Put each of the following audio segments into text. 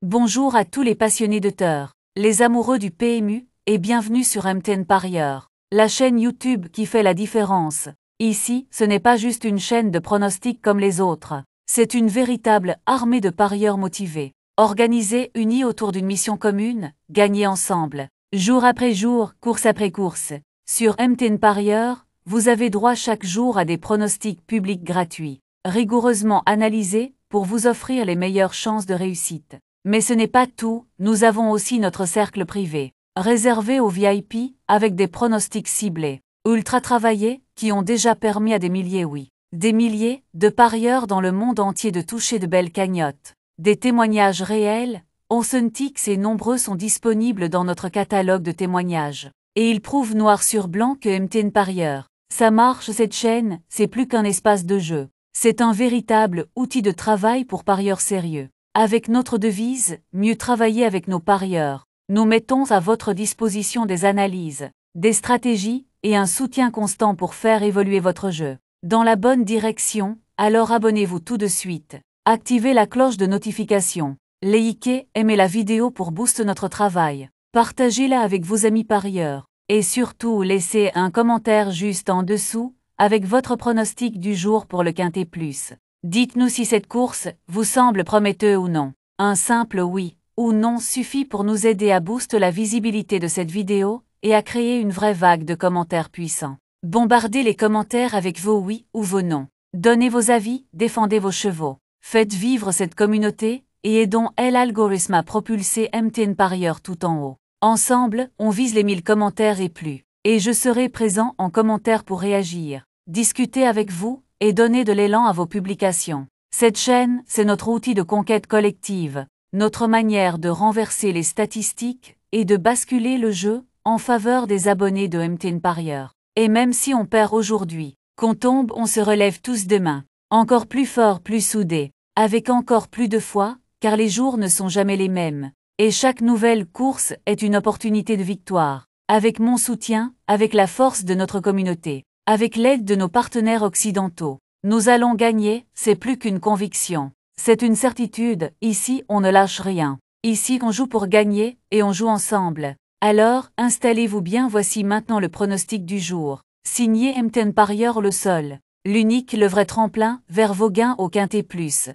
Bonjour à tous les passionnés de Terre, les amoureux du PMU, et bienvenue sur MTN Parieur, la chaîne YouTube qui fait la différence. Ici, ce n'est pas juste une chaîne de pronostics comme les autres, c'est une véritable armée de parieurs motivés, organisés, unis autour d'une mission commune, gagner ensemble. Jour après jour, course après course. Sur MTN Parieur, vous avez droit chaque jour à des pronostics publics gratuits, rigoureusement analysés, pour vous offrir les meilleures chances de réussite. Mais ce n'est pas tout, nous avons aussi notre cercle privé, réservé aux VIP, avec des pronostics ciblés, ultra travaillés, qui ont déjà permis à des milliers de parieurs dans le monde entier de toucher de belles cagnottes. Des témoignages réels, authentiques et nombreux sont disponibles dans notre catalogue de témoignages. Et ils prouvent noir sur blanc que MTN Parieur, ça marche. Cette chaîne, c'est plus qu'un espace de jeu. C'est un véritable outil de travail pour parieurs sérieux. Avec notre devise, mieux travailler avec nos parieurs, nous mettons à votre disposition des analyses, des stratégies et un soutien constant pour faire évoluer votre jeu dans la bonne direction. Alors abonnez-vous tout de suite. Activez la cloche de notification. Likez, aimez la vidéo pour booster notre travail. Partagez-la avec vos amis parieurs. Et surtout, laissez un commentaire juste en dessous, avec votre pronostic du jour pour le Quintet Plus. Dites-nous si cette course vous semble prometteuse ou non. Un simple oui ou non suffit pour nous aider à booster la visibilité de cette vidéo et à créer une vraie vague de commentaires puissants. Bombardez les commentaires avec vos oui ou vos non. Donnez vos avis, défendez vos chevaux. Faites vivre cette communauté et aidons l'algorithme à propulser MTN Parieur tout en haut. Ensemble, on vise les 1000 commentaires et plus. Et je serai présent en commentaire pour réagir, discuter avec vous et donner de l'élan à vos publications. Cette chaîne, c'est notre outil de conquête collective, notre manière de renverser les statistiques et de basculer le jeu en faveur des abonnés de MTN Parieur. Et même si on perd aujourd'hui, qu'on tombe, on se relève tous demain, encore plus fort, plus soudés, avec encore plus de foi, car les jours ne sont jamais les mêmes. Et chaque nouvelle course est une opportunité de victoire. Avec mon soutien, avec la force de notre communauté, avec l'aide de nos partenaires occidentaux, nous allons gagner, c'est plus qu'une conviction. C'est une certitude, ici on ne lâche rien. Ici on joue pour gagner, et on joue ensemble. Alors, installez-vous bien, voici maintenant le pronostic du jour. Signé MTN Parieur, le seul, l'unique, le vrai tremplin vers vos gains au Quintet Plus.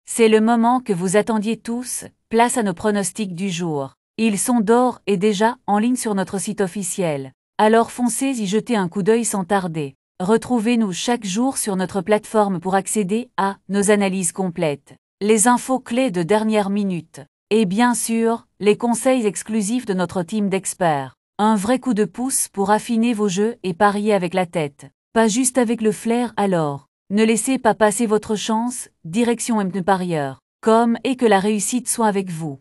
C'est le moment que vous attendiez tous, place à nos pronostics du jour. Ils sont d'or et déjà en ligne sur notre site officiel. Alors foncez y jeter un coup d'œil sans tarder. Retrouvez-nous chaque jour sur notre plateforme pour accéder à nos analyses complètes, les infos clés de dernière minute, et bien sûr, les conseils exclusifs de notre team d'experts. Un vrai coup de pouce pour affiner vos jeux et parier avec la tête, pas juste avec le flair. Alors, ne laissez pas passer votre chance, direction MTN Parieur, comme et que la réussite soit avec vous.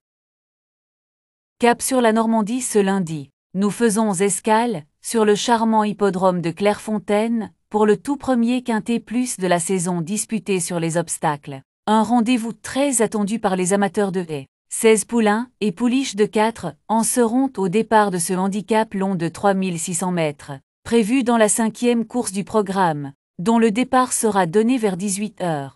Cap sur la Normandie ce lundi. Nous faisons escale sur le charmant hippodrome de Clairefontaine pour le tout premier Quintet Plus de la saison disputé sur les obstacles. Un rendez-vous très attendu par les amateurs de haies. 16 poulains et pouliches de 4 en seront au départ de ce handicap long de 3600 mètres, prévu dans la 5e course du programme, dont le départ sera donné vers 18 h.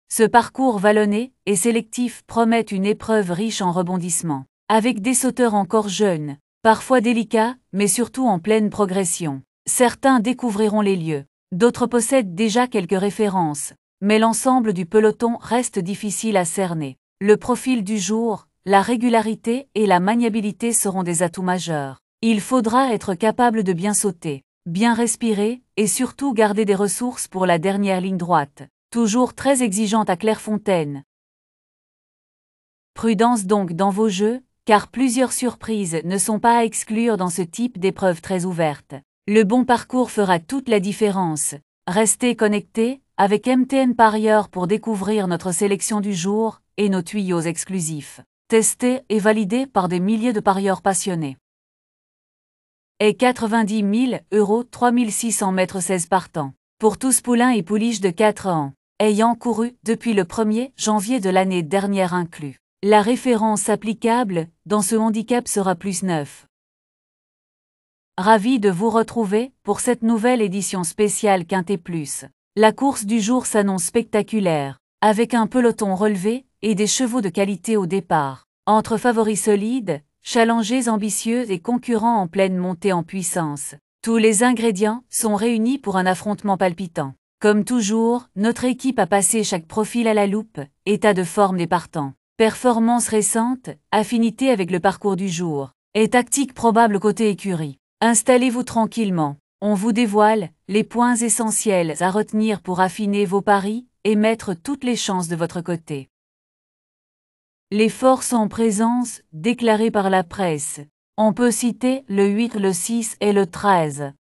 Ce parcours vallonné et sélectif promet une épreuve riche en rebondissements, avec des sauteurs encore jeunes, parfois délicats, mais surtout en pleine progression. Certains découvriront les lieux, d'autres possèdent déjà quelques références, mais l'ensemble du peloton reste difficile à cerner. Le profil du jour, la régularité et la maniabilité seront des atouts majeurs. Il faudra être capable de bien sauter, bien respirer et surtout garder des ressources pour la dernière ligne droite, toujours très exigeante à Clairefontaine. Prudence donc dans vos jeux, car plusieurs surprises ne sont pas à exclure dans ce type d'épreuve très ouverte. Le bon parcours fera toute la différence. Restez connectés avec MTN Parieur pour découvrir notre sélection du jour et nos tuyaux exclusifs, testés et validés par des milliers de parieurs passionnés. Et 90 000 €, 3600 mètres 16 partants, pour tous poulains et pouliches de 4 ans, ayant couru depuis le 1er janvier de l'année dernière inclus. La référence applicable dans ce handicap sera +9. Ravi de vous retrouver pour cette nouvelle édition spéciale Quintet Plus. La course du jour s'annonce spectaculaire, avec un peloton relevé et des chevaux de qualité au départ. Entre favoris solides, challengers ambitieux et concurrents en pleine montée en puissance, tous les ingrédients sont réunis pour un affrontement palpitant. Comme toujours, notre équipe a passé chaque profil à la loupe, état de forme des partants, performance récente, affinité avec le parcours du jour, et tactique probable côté écurie. Installez-vous tranquillement. On vous dévoile les points essentiels à retenir pour affiner vos paris et mettre toutes les chances de votre côté. Les forces en présence, déclarées par la presse. On peut citer le 8, le 6 et le 13.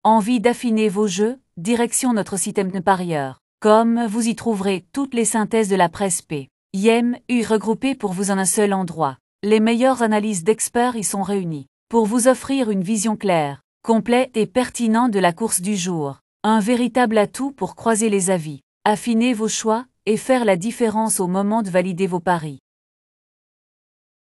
Envie d'affiner vos jeux? Direction notre site mtenparieur.com, vous y trouverez toutes les synthèses de la presse P.I.M.U regroupées pour vous en un seul endroit. Les meilleures analyses d'experts y sont réunies, pour vous offrir une vision claire, complète et pertinente de la course du jour. Un véritable atout pour croiser les avis, affiner vos choix et faire la différence au moment de valider vos paris.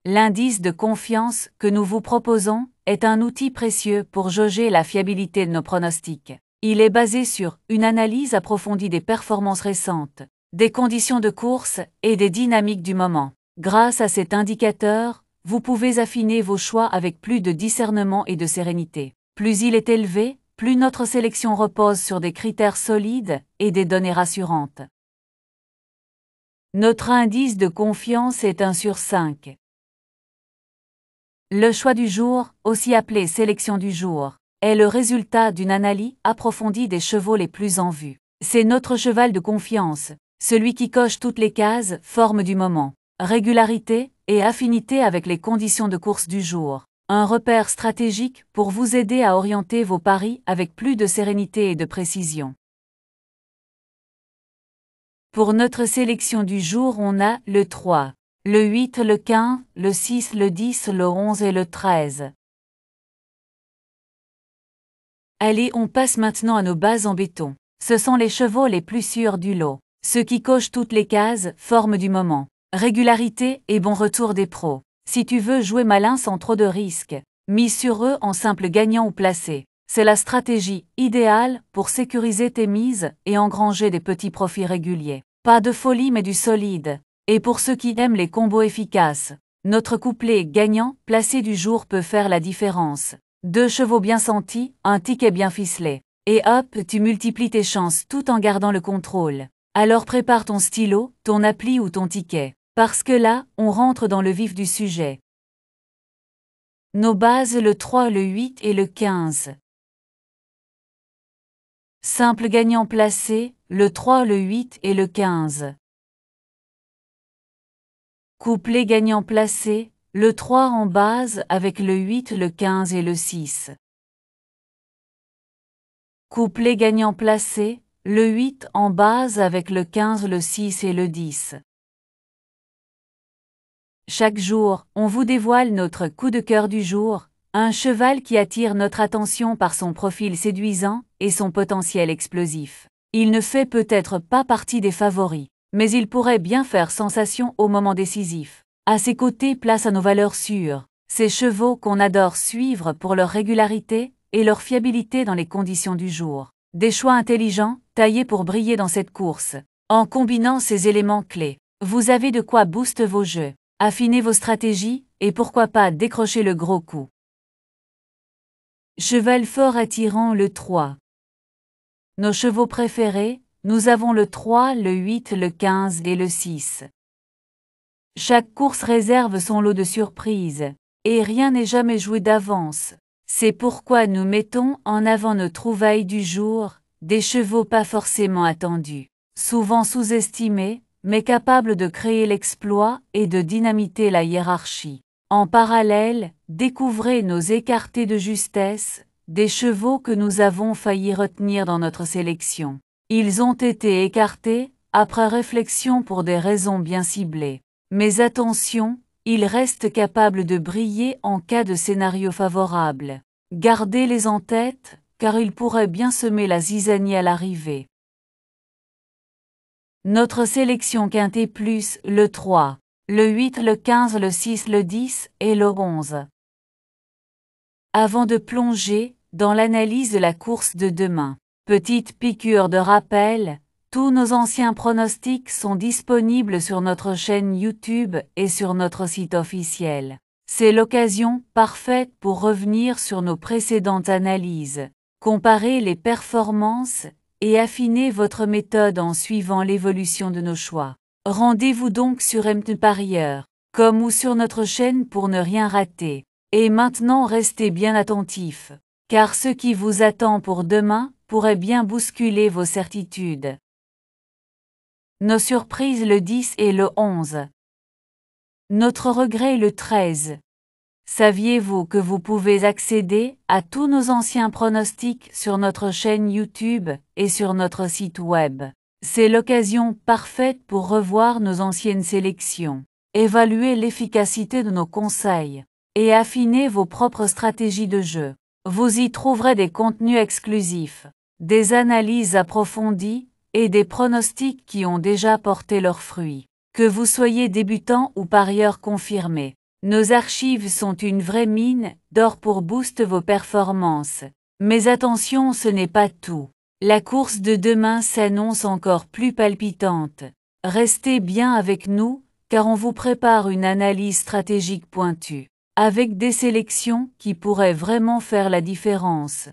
L'indice de confiance que nous vous proposons est un outil précieux pour jauger la fiabilité de nos pronostics. Il est basé sur une analyse approfondie des performances récentes, des conditions de course et des dynamiques du moment. Grâce à cet indicateur, vous pouvez affiner vos choix avec plus de discernement et de sérénité. Plus il est élevé, plus notre sélection repose sur des critères solides et des données rassurantes. Notre indice de confiance est 1 sur 5. Le choix du jour, aussi appelé sélection du jour, est le résultat d'une analyse approfondie des chevaux les plus en vue. C'est notre cheval de confiance, celui qui coche toutes les cases, forme du moment, régularité et affinité avec les conditions de course du jour. Un repère stratégique pour vous aider à orienter vos paris avec plus de sérénité et de précision. Pour notre sélection du jour, on a le 3. Le 8, le 15, le 6, le 10, le 11 et le 13. Allez, on passe maintenant à nos bases en béton. Ce sont les chevaux les plus sûrs du lot. Ceux qui cochent toutes les cases, forme du moment, régularité et bon retour des pros. Si tu veux jouer malin sans trop de risques, mise sur eux en simple gagnant ou placé. C'est la stratégie idéale pour sécuriser tes mises et engranger des petits profits réguliers. Pas de folie mais du solide. Et pour ceux qui aiment les combos efficaces, notre couplet gagnant placé du jour peut faire la différence. 2 chevaux bien sentis, un ticket bien ficelé. Et hop, tu multiplies tes chances tout en gardant le contrôle. Alors prépare ton stylo, ton appli ou ton ticket. Parce que là, on rentre dans le vif du sujet. Nos bases le 3, le 8 et le 15. Simple gagnant placé, le 3, le 8 et le 15. Couplet gagnant placé, le 3 en base avec le 8, le 15 et le 6. Couplet gagnant placé, le 8 en base avec le 15, le 6 et le 10. Chaque jour, on vous dévoile notre coup de cœur du jour, un cheval qui attire notre attention par son profil séduisant et son potentiel explosif. Il ne fait peut-être pas partie des favoris, mais il pourrait bien faire sensation au moment décisif. À ses côtés, place à nos valeurs sûres, ces chevaux qu'on adore suivre pour leur régularité et leur fiabilité dans les conditions du jour. Des choix intelligents, taillés pour briller dans cette course. En combinant ces éléments clés, vous avez de quoi booster vos jeux, affiner vos stratégies et pourquoi pas décrocher le gros coup. Cheval fort attirant le 3. Nos chevaux préférés, nous avons le 3, le 8, le 15 et le 6. Chaque course réserve son lot de surprises, et rien n'est jamais joué d'avance. C'est pourquoi nous mettons en avant nos trouvailles du jour, des chevaux pas forcément attendus, souvent sous-estimés, mais capables de créer l'exploit et de dynamiter la hiérarchie. En parallèle, découvrez nos écartés de justesse, des chevaux que nous avons failli retenir dans notre sélection. Ils ont été écartés, après réflexion pour des raisons bien ciblées. Mais attention, ils restent capables de briller en cas de scénario favorable. Gardez-les en tête, car ils pourraient bien semer la zizanie à l'arrivée. Notre sélection quintet plus, le 3, le 8, le 15, le 6, le 10 et le 11. Avant de plonger dans l'analyse de la course de demain, petite piqûre de rappel, Tous nos anciens pronostics sont disponibles sur notre chaîne YouTube et sur notre site officiel. C'est l'occasion parfaite pour revenir sur nos précédentes analyses, comparer les performances et affiner votre méthode en suivant l'évolution de nos choix. Rendez-vous donc sur mtparieur.com ou sur notre chaîne pour ne rien rater. Et maintenant restez bien attentifs, car ce qui vous attend pour demain pourrait bien bousculer vos certitudes. Nos surprises le 10 et le 11. Notre regret le 13. Saviez-vous que vous pouvez accéder à tous nos anciens pronostics sur notre chaîne YouTube et sur notre site web? C'est l'occasion parfaite pour revoir nos anciennes sélections, évaluer l'efficacité de nos conseils et affiner vos propres stratégies de jeu. Vous y trouverez des contenus exclusifs, des analyses approfondies et des pronostics qui ont déjà porté leurs fruits. Que vous soyez débutant ou parieur confirmé, nos archives sont une vraie mine d'or pour booster vos performances. Mais attention, ce n'est pas tout. La course de demain s'annonce encore plus palpitante. Restez bien avec nous, car on vous prépare une analyse stratégique pointue, avec des sélections qui pourraient vraiment faire la différence.